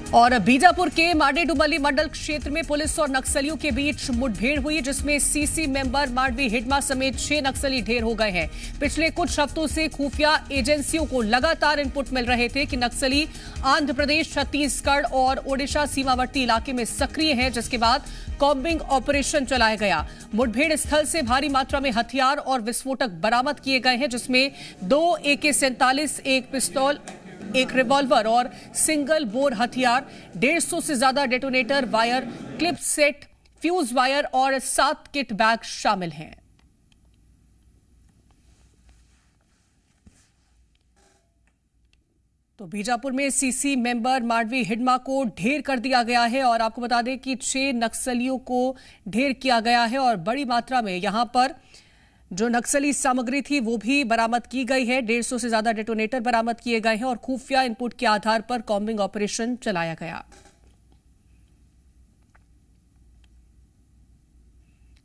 और बीजापुर के माडेडुमली मंडल क्षेत्र में पुलिस और नक्सलियों के बीच मुठभेड़ हुई, जिसमें सीसी मेंबर मांडवी हिडमा समेत 6 नक्सली ढेर हो गए हैं। पिछले कुछ हफ्तों से खुफिया एजेंसियों को लगातार इनपुट मिल रहे थे कि नक्सली आंध्र प्रदेश, छत्तीसगढ़ और ओडिशा सीमावर्ती इलाके में सक्रिय हैं, जिसके बाद कॉम्बिंग ऑपरेशन चलाया गया। मुठभेड़ स्थल से भारी मात्रा में हथियार और विस्फोटक बरामद किए गए हैं, जिसमें 2 AK-47, एक पिस्तौल, एक रिवॉल्वर और सिंगल बोर हथियार, 150 से ज्यादा detonator wire, clip set, fuse wire और 7 किट बैग शामिल हैं। तो बीजापुर में सीसी मेंबर मांडवी हिडमा को ढेर कर दिया गया है और आपको बता दें कि 6 नक्सलियों को ढेर किया गया है और बड़ी मात्रा में यहां पर जो नक्सली सामग्री थी वो भी बरामद की गई है। 150 से ज्यादा डेटोनेटर बरामद किए गए हैं और खुफिया इनपुट के आधार पर कॉम्बिंग ऑपरेशन चलाया गया।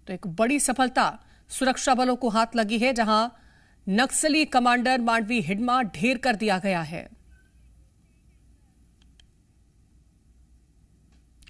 तो एक बड़ी सफलता सुरक्षा बलों को हाथ लगी है, जहां नक्सली कमांडर मांडवी हिडमा ढेर कर दिया गया है।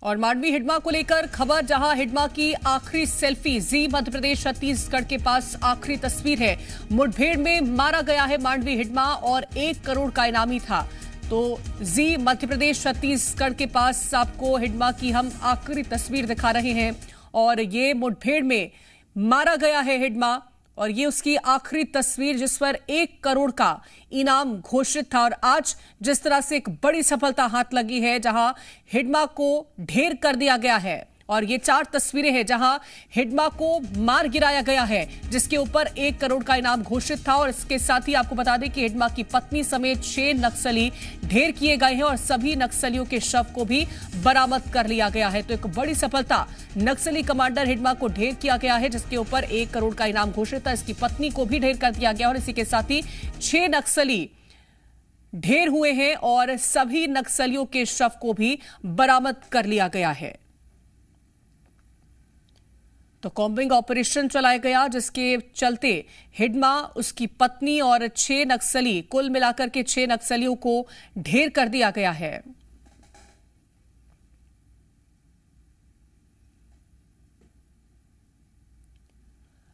और मांडवी हिडमा को लेकर खबर, जहां हिडमा की आखिरी सेल्फी जी मध्य प्रदेश छत्तीसगढ़ के पास आखिरी तस्वीर है। मुठभेड़ में मारा गया है मांडवी हिडमा और 1 करोड़ का इनामी था। तो जी मध्य प्रदेश छत्तीसगढ़ के पास आपको हिडमा की हम आखिरी तस्वीर दिखा रहे हैं और ये मुठभेड़ में मारा गया है हिडमा और ये उसकी आखिरी तस्वीर, जिस पर 1 करोड़ का इनाम घोषित था। और आज जिस तरह से एक बड़ी सफलता हाथ लगी है, जहां हिडमा को ढेर कर दिया गया है और ये 4 तस्वीरें हैं जहां हिडमा को मार गिराया गया है, जिसके ऊपर 1 करोड़ का इनाम घोषित था। और इसके साथ ही आपको बता दें कि हिडमा की पत्नी समेत 6 नक्सली ढेर किए गए हैं और सभी नक्सलियों के शव को भी बरामद कर लिया गया है। तो एक बड़ी सफलता, नक्सली कमांडर हिडमा को ढेर किया गया है, जिसके ऊपर 1 करोड़ का इनाम घोषित था। इसकी पत्नी को भी ढेर कर दिया गया और इसी के साथ ही 6 नक्सली ढेर हुए हैं और सभी नक्सलियों के शव को भी बरामद कर लिया गया है। तो कॉम्बिंग ऑपरेशन चलाया गया, जिसके चलते हिडमा, उसकी पत्नी और 6 नक्सली, कुल मिलाकर के 6 नक्सलियों को ढेर कर दिया गया है।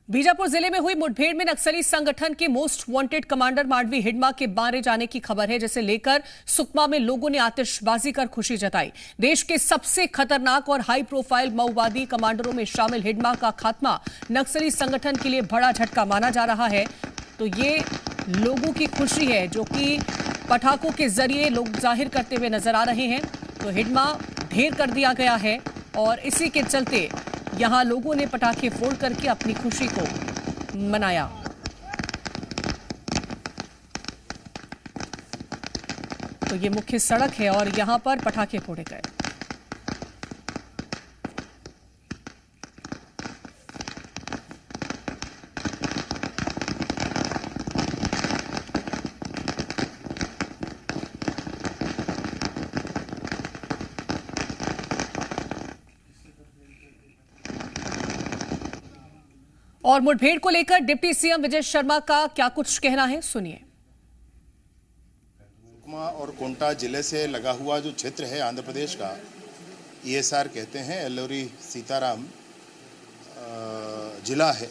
बीजापुर जिले में हुई मुठभेड़ में नक्सली संगठन के most wanted commander Madvi Hidma के मारे जाने की खबर है, जिसे लेकर सुकमा में लोगों ने आतिशबाजी कर खुशी जताई। देश के सबसे खतरनाक और हाई प्रोफाइल माओवादी कमांडरों में शामिल हिडमा का खात्मा नक्सली संगठन के लिए बड़ा झटका माना जा रहा है। तो ये लोगों की खुशी है, जो कि पटाखों के जरिए लोग जाहिर करते हुए नजर आ रहे हैं। तो हिडमा ढेर कर दिया गया है और इसी के चलते यहां लोगों ने पटाखे फोड़ करके अपनी खुशी को मनाया। तो ये मुख्य सड़क है और यहां पर पटाखे फोड़े गए। और मुठभेड़ को लेकर डिप्टी सीएम विजय शर्मा का क्या कुछ कहना है, सुनिए। सुकमा और कोंटा जिले से लगा हुआ जो क्षेत्र है आंध्र प्रदेश का, ESR कहते हैं, एल्लोरी सीताराम जिला है।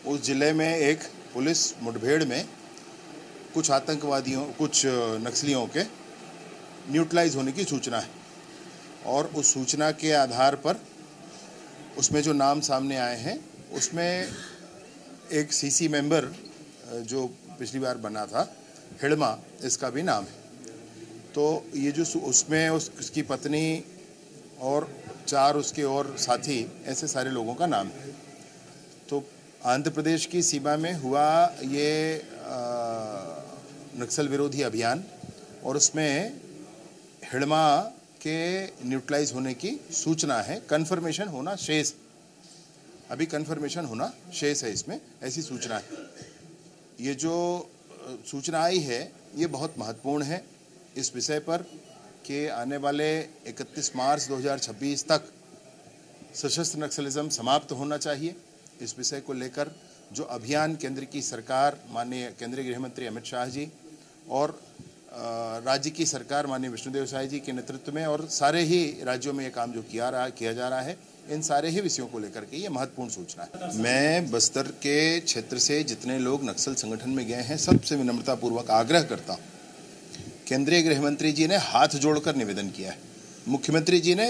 उस जिले में एक पुलिस मुठभेड़ में कुछ आतंकवादियों, कुछ नक्सलियों के न्यूट्रलाइज होने की सूचना है और उस सूचना के आधार पर उसमें जो नाम सामने आए हैं, उसमें एक सीसी मेंबर जो पिछली बार बना था, हिडमा, इसका भी नाम है। तो ये जो उसमें उसकी पत्नी और 4 उसके और साथी, ऐसे सारे लोगों का नाम है। तो आंध्र प्रदेश की सीमा में हुआ ये नक्सल विरोधी अभियान और उसमें हिडमा के न्यूट्रलाइज होने की सूचना है। कन्फर्मेशन होना शेष, अभी कन्फर्मेशन होना शेष है, इसमें ऐसी सूचना है। ये जो सूचना आई है ये बहुत महत्वपूर्ण है इस विषय पर कि आने वाले 31 मार्च 2026 तक सशस्त्र नक्सलिज्म समाप्त होना चाहिए। इस विषय को लेकर जो अभियान केंद्र की सरकार, माननीय केंद्रीय गृह मंत्री अमित शाह जी और राज्य की सरकार माननीय विष्णुदेव साय जी के नेतृत्व में और सारे ही राज्यों में ये काम जो किया जा रहा है, इन सारे ही विषयों को लेकर के ये महत्वपूर्ण सूचना है। मैं बस्तर के क्षेत्र से जितने लोग नक्सल संगठन में गए हैं, सबसे विनम्रतापूर्वक आग्रह करता हूँ, केंद्रीय गृह मंत्री जी ने हाथ जोड़कर निवेदन किया है, मुख्यमंत्री जी ने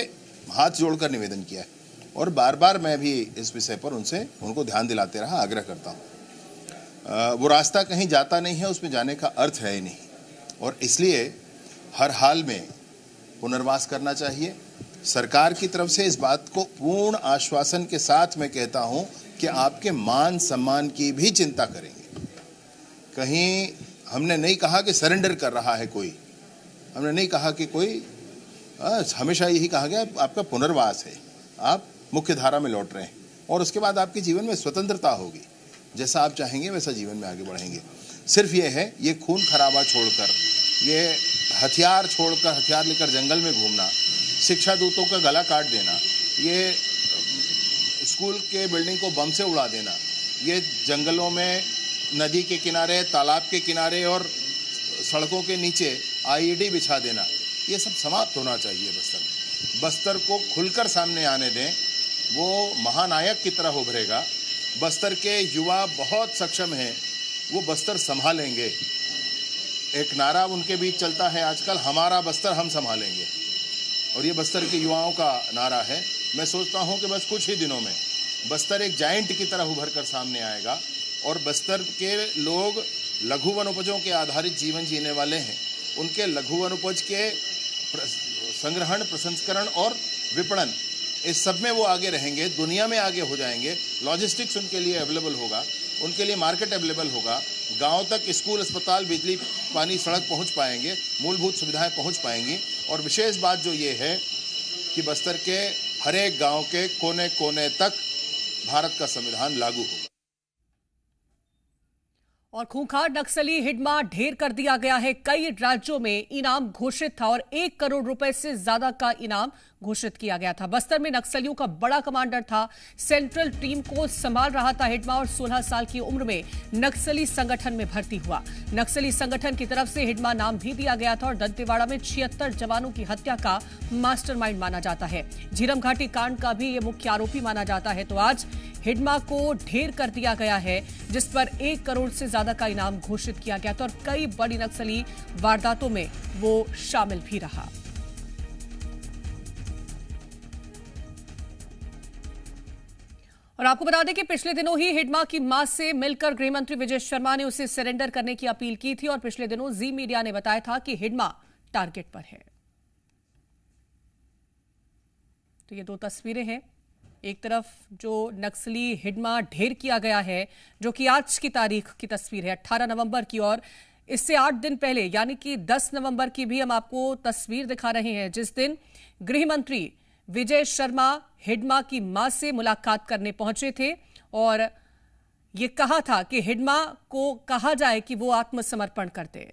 हाथ जोड़कर निवेदन किया है और बार बार मैं भी इस विषय पर उनको ध्यान दिलाते रहा, आग्रह करता हूँ। वो रास्ता कहीं जाता नहीं है, उसमें जाने का अर्थ है ही नहीं और इसलिए हर हाल में पुनर्वास करना चाहिए। सरकार की तरफ से इस बात को पूर्ण आश्वासन के साथ मैं कहता हूं कि आपके मान सम्मान की भी चिंता करेंगे। कहीं हमने नहीं कहा कि सरेंडर कर रहा है कोई, हमने नहीं कहा कि कोई, हमेशा यही कहा गया आपका पुनर्वास है, आप मुख्य धारा में लौट रहे हैं और उसके बाद आपके जीवन में स्वतंत्रता होगी, जैसा आप चाहेंगे वैसा जीवन में आगे बढ़ेंगे। सिर्फ ये है, ये खून खराबा छोड़कर, ये हथियार छोड़कर, हथियार लेकर जंगल में घूमना, शिक्षा दूतों का गला काट देना, ये स्कूल के बिल्डिंग को बम से उड़ा देना, ये जंगलों में नदी के किनारे, तालाब के किनारे और सड़कों के नीचे आईईडी बिछा देना, ये सब समाप्त होना चाहिए। बस्तर को खुलकर सामने आने दें, वो महानायक की तरह उभरेगा। बस्तर के युवा बहुत सक्षम हैं, वो बस्तर संभालेंगे। एक नारा उनके बीच चलता है आजकल, हमारा बस्तर हम संभालेंगे, और ये बस्तर के युवाओं का नारा है। मैं सोचता हूँ कि बस कुछ ही दिनों में बस्तर एक जायंट की तरह उभर कर सामने आएगा और बस्तर के लोग लघु वनोपजों के आधारित जीवन जीने वाले हैं। उनके लघु वनोपज के संग्रहण, प्रसंस्करण और विपणन, इस सब में वो आगे रहेंगे, दुनिया में आगे हो जाएंगे। लॉजिस्टिक्स उनके लिए अवेलेबल होगा, उनके लिए मार्केट अवेलेबल होगा, गांव तक स्कूल, अस्पताल, बिजली, पानी, सड़क पहुंच पाएंगे, मूलभूत सुविधाएं पहुंच पाएंगी। और विशेष बात जो ये है कि बस्तर के हर एक गांव के कोने कोने तक भारत का संविधान लागू होगा। और खूंखार नक्सली हिडमा ढेर कर दिया गया है। कई राज्यों में इनाम घोषित था और 1 करोड़ रुपए से ज्यादा का इनाम घोषित किया गया था। बस्तर में नक्सलियों का बड़ा कमांडर था, सेंट्रल टीम को संभाल रहा था हिडमा और 16 साल की उम्र में नक्सली संगठन में भर्ती हुआ। नक्सली संगठन की तरफ से हिडमा नाम भी दिया गया था और दंतेवाड़ा में 76 जवानों की हत्या का मास्टरमाइंड माना जाता है। झीरम घाटी कांड का भी ये मुख्य आरोपी माना जाता है। तो आज हिडमा को ढेर कर दिया गया है, जिस पर 1 करोड़ से ज्यादा का इनाम घोषित किया गया था और कई बड़ी नक्सली वारदातों में वो शामिल भी रहा। और आपको बता दें कि पिछले दिनों ही हिडमा की मां से मिलकर गृहमंत्री विजय शर्मा ने उसे सरेंडर करने की अपील की थी और पिछले दिनों जी मीडिया ने बताया था कि हिडमा टारगेट पर है। तो ये 2 तस्वीरें हैं। एक तरफ जो नक्सली हिडमा ढेर किया गया है, जो कि आज की तारीख की तस्वीर है, 18 नवंबर की, और इससे 8 दिन पहले यानी कि 10 नवंबर की भी हम आपको तस्वीर दिखा रहे हैं, जिस दिन गृह मंत्री विजय शर्मा हिडमा की मां से मुलाकात करने पहुंचे थे और ये कहा था कि हिडमा को कहा जाए कि वो आत्मसमर्पण करते।